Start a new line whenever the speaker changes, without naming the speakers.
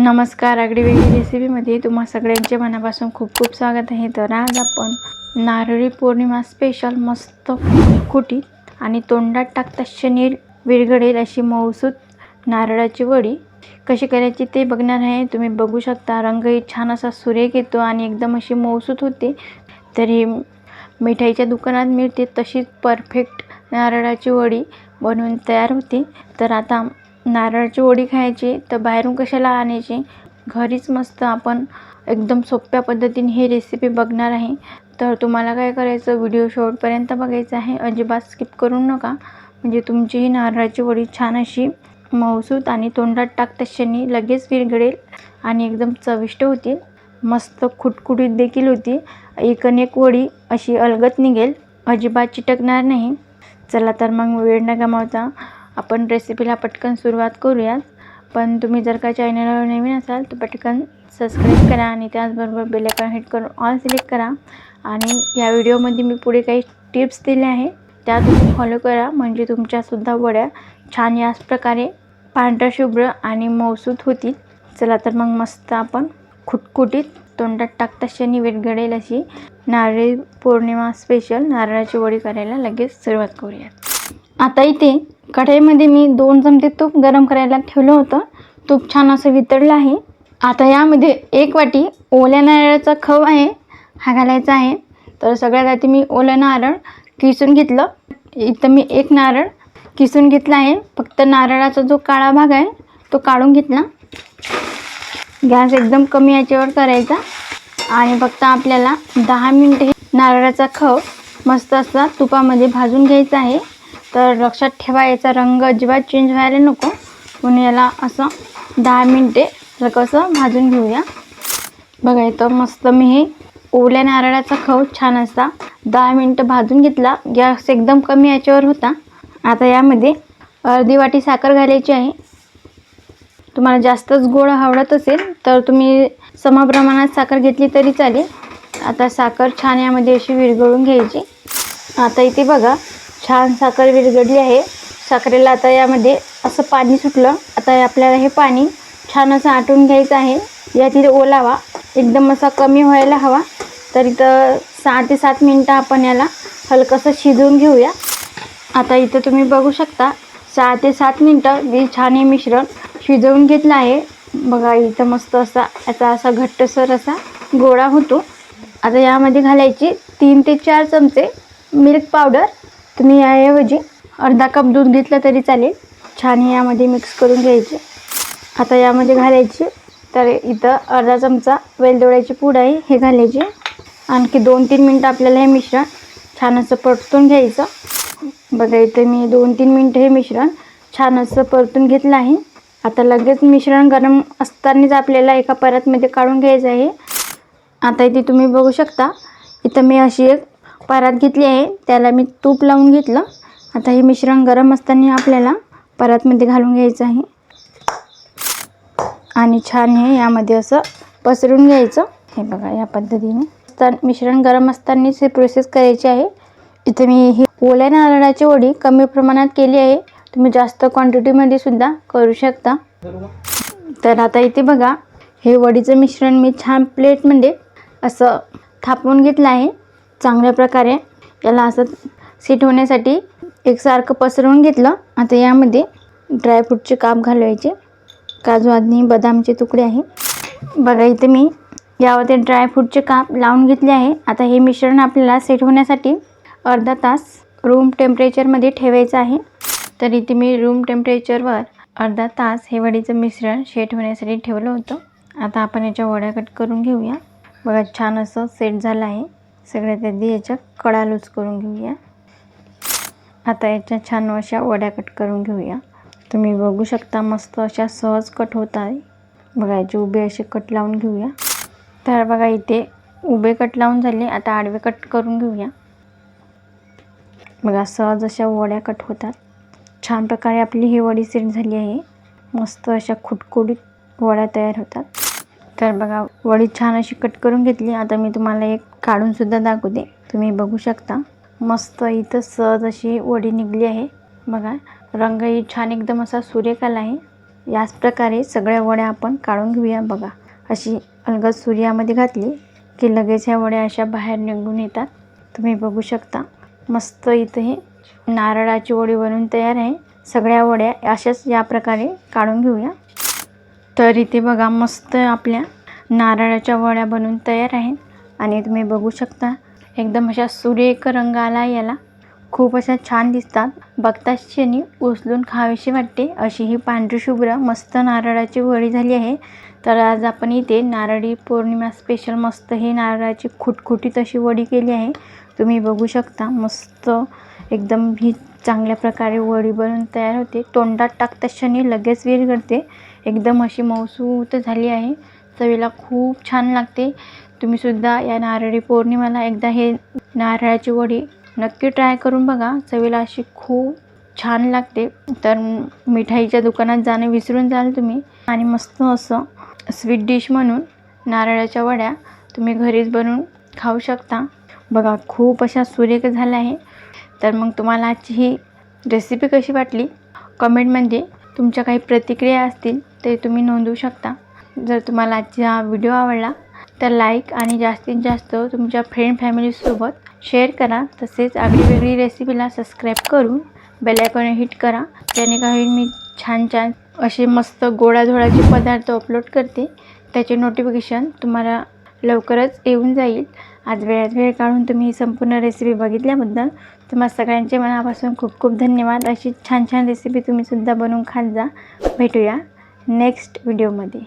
नमस्कार, आगळी वेगळी रेसिपीमध्ये तुम्हा सगळ्यांचे मनापासून खूप खूप स्वागत आहे. तर आज आपण नारळी पौर्णिमा स्पेशल मस्त कुटीत आणि तोंडात टाकता क्षणी विरघळेल अशी मऊसूत नारळाची वडी कशी करायची ते बघणार आहे. तुम्ही बघू शकता रंगही छान असा सुरेख येतो आणि एकदम अशी मऊसूत होते. तरी मिठाईच्या दुकानात मिळते तशीच परफेक्ट नारळाची वडी बनवून तयार होते. तर आता नारळाची वडी खायची तर बाहेरून कशाला आणायची, घरीच मस्त आपण एकदम सोप्या पद्धतीने ही रेसिपी बघणार आहे. तर तुम्हाला काय करायचं, व्हिडिओ शेवटपर्यंत बघायचा आहे, अजिबात स्किप करू नका. म्हणजे तुमची ही नारळाची वडी छान अशी मऊसूत आणि तोंडात टाकता क्षणी लगेच विरघळेल आणि एकदम चविष्ट होतील. मस्त खुटखुटीत देखील होती. एक वडी अशी अलगद निघेल, अजिबात चिटकणार नाही. चला तर मग वेळ न गमावता आपण रेसिपीला पटकन सुरुवात करूयात. पण तुम्ही जर का चॅनलवर नवीन असाल तर पटकन सबस्क्राईब करा आणि त्याचबरोबर बेल आयकॉन हिट करून ऑल सिलेक्ट करा. आणि या व्हिडिओमध्ये मी पुढे काही टिप्स दिल्या आहे त्या तुम्ही फॉलो करा, म्हणजे तुमच्यासुद्धा वड्या छान याच प्रकारे पांढऱ्या शुभ्र आणि मऊसूत होतील. चला तर मग मस्त आपण खुटखुटीत तोंडात टाकता क्षणी विरघळेल अशी नारळी पौर्णिमा स्पेशल नारळाची वडी करायला लगेच सुरुवात करूयात. आता इथे कढईमध्ये मी 2 चमचे तूप गरम करायला ठेवलं होतं. तूप छान असं वितळलं आहे. आता यामध्ये 1 वाटी ओल्या नारळाचा खव आहे, हा घालायचा आहे. तर सगळ्यात आधी मी ओलं नारळ किसून घेतलं. इथं मी 1 नारळ किसून घेतला आहे. फक्त नारळाचा जो काळा भाग आहे तो काढून घेतला. गॅस एकदम कमी याच्यावर करायचा आणि फक्त आपल्याला 10 मिनिटे नारळाचा खव मस्त असा तुपामध्ये भाजून घ्यायचा आहे. तर लक्षात ठेवा याचा रंग अजिबात चेंज व्हायला नको, म्हणून याला असं 10 मिनिटे कसं भाजून घेऊया. बघा इथं मस्त मी हे ओल्या नारळाचा खव छान असा 10 मिनिटं भाजून घेतला. गॅस एकदम कमी याच्यावर होता. आता यामध्ये अर्धी वाटी साखर घालायची आहे. तुम्हाला जास्तच गोड आवडत असेल तर तुम्ही समप्रमाणात साखर घेतली तरी चालेल. आता साखर छान यामध्ये अशी विरघळून घ्यायची. आता इथे बघा छान साखर विरघळली आहे. साखरेला आता यामध्ये असं पाणी सुटलं. आता आपल्याला हे पाणी छान असं आटून घ्यायचं आहे. यातील ओलावा एकदम असा कमी व्हायला हवा. तर इथं 6 ते 7 मिनिटं आपण याला हलकंसं शिजवून घेऊया. आता इथं तुम्ही बघू शकता 6 ते 7 मिनिटं मी छान हे मिश्रण शिजवून घेतलं आहे. बघा इथं मस्त असा याचा असा घट्टसर असा गोळा होतो. आता यामध्ये घालायची 3 ते 4 चमचे मिल्क पावडर. तुम्ही याऐवजी अर्धा कप दूध घेतलं तरी चालेल. छान हे यामध्ये मिक्स करून घ्यायचे. आता यामध्ये घालायची तर इथं अर्धा चमचा वेलदोड्याची पूड आहे, हे घालायचे. आणखी 2-3 मिनटं आपल्याला हे मिश्रण छान असं परतून घ्यायचं. बघा इथे मी 2-3 मिनटं हे मिश्रण छान असं परतून घेतलं आहे. आता लगेच मिश्रण गरम असतानाच आपल्याला एका परातमध्ये काढून घ्यायचं आहे. आता इथे तुम्ही बघू शकता इथं मी अशी एक परात घेतली आहे, त्याला मी तूप लावून घेतलं. आता हे मिश्रण गरम असताना आपल्याला परातमध्ये घालून घ्यायचं आहे आणि छान हे यामध्ये असं पसरून घ्यायचं. हे बघा या पद्धतीने मिश्रण गरम असतानाच हे प्रोसेस करायची आहे. इथे मी ही ओल्या नारळाची वडी कमी प्रमाणात केली आहे, तुम्ही जास्त क्वांटिटीमध्ये सुद्धा करू शकता. तर आता इथे बघा हे वडीचं मिश्रण मी छान प्लेटमध्ये असं थापवून घेतलं आहे. चांगल्या प्रकारे याला असं सेट होण्यासाठी एकसारखं पसरवून घेतलं. आता यामध्ये ड्रायफ्रूटचे काप घालवायचे. काजू आणि बदामचे तुकडे आहे. बघा इथे मी यामध्ये ड्रायफ्रूटचे काप लावून घेतले आहे. आता हे मिश्रण आपल्याला सेट होण्यासाठी अर्धा तास रूम टेम्परेचरमध्ये ठेवायचं आहे. तर इथे मी रूम टेम्परेचरवर अर्धा तास हे वडीचं मिश्रण सेट होण्यासाठी ठेवलं होतं. आता आपण याच्या वड्या कट करून घेऊया. बघा छान असं सेट झालं आहे. सगळ्यात आधी याच्या कडा लूज करून घेऊया. आता याच्या छान अशा वड्या कट करून घेऊया. तुम्ही बघू शकता मस्त अशा सहज कट होत आहे. बघा याचे उभे असे कट लावून घेऊया. तर बघा इथे उभे कट लावून झाले. आता आडवे कट करून घेऊया. बघा सहज अशा वड्या कट होतात. छान प्रकारे आपली ही वडी सेट झाली आहे. मस्त अशा खुटखुटीत वड्या तयार होतात. तर बघा वडी छान अशी कट करून घेतली. आता मी तुम्हाला एक काढून सुद्धा दाखवते. तुम्ही बघू शकता मस्त इथं सहज अशी वडी निघली आहे. बघा रंगही छान एकदम असा सुरेख आला आहे. याच प्रकारे सगळ्या वड्या आपण काढून घेऊया. बघा, अशी अलगद सूर्यामध्ये घातली की लगेच ह्या वड्या अशा बाहेर निघून येतात. तुम्ही बघू शकता मस्त इथे हे नारळाची वडी बनवून तयार आहे. सगळ्या वड्या अशाच या प्रकारे काढून घेऊया. तर इथे बघा मस्त आपल्या नारळाच्या वड्या बनवून तयार आहेत आणि तुम्ही बघू शकता एकदम अशा सुरेख रंग आला याला. खूप अशा छान दिसतात. बघताच क्षणी उचलून खावीशी वाटते अशी ही पांढरी शुभ्र मस्त नारळाची वडी झाली आहे. तर आज आपण इथे नारळी पौर्णिमा स्पेशल मस्त ही नारळाची खुटखुटीत अशी वडी केली आहे. तुम्ही बघू शकता मस्त एकदम ही चांगल्या प्रकारे वडी बनवून तयार होते. तोंडात टाकता क्षणी लगेच विरघळते. एकदम अशी मऊसूत झाली आहे. चवीला खूप छान लागते. तुम्ही सुद्धा या नारळी पौर्णिमेला एकदा हे नारळाची वडी नक्की ट्राय करून बघा. चवीला अशी खूप छान लागते. तर मिठाईच्या दुकानात जाणं विसरून जाल तुम्ही. आणि मस्त असं स्वीट डिश म्हणून नारळाच्या वड्या तुम्ही घरीच बनवून खाऊ शकता. बघा खूप अशा सुरेख झाल्या आहे. तर मग तुम्हाला आजची ही रेसिपी कशी वाटली कमेंटमध्ये तुमच्या काही प्रतिक्रिया असतील ते तुम्ही नोंदवू शकता. जर तुम्हाला आजचा हा व्हिडिओ आवडला तर लाईक आणि जास्तीत जास्त तुमच्या फ्रेंड फॅमिलीसोबत शेअर करा. तसेच आगळीवेगळी रेसिपीला सबस्क्राईब करून बेल आयकॉन हिट करा. जेणेकरून मी छान छान असे मस्त गोडाधोडाचे पदार्थ अपलोड करते त्याचे नोटिफिकेशन तुम्हाला लवकरच येऊन जाईल. आज वेळात वेळ काढून तुम्ही ही संपूर्ण रेसिपी बघितल्याबद्दल तुम्हा सगळ्यांचे मनापासून खूप खूप धन्यवाद. अशी छान छान रेसिपी तुम्ही सुद्धा बनवून खात जा. भेटूया नेक्स्ट व्हिडिओमध्ये.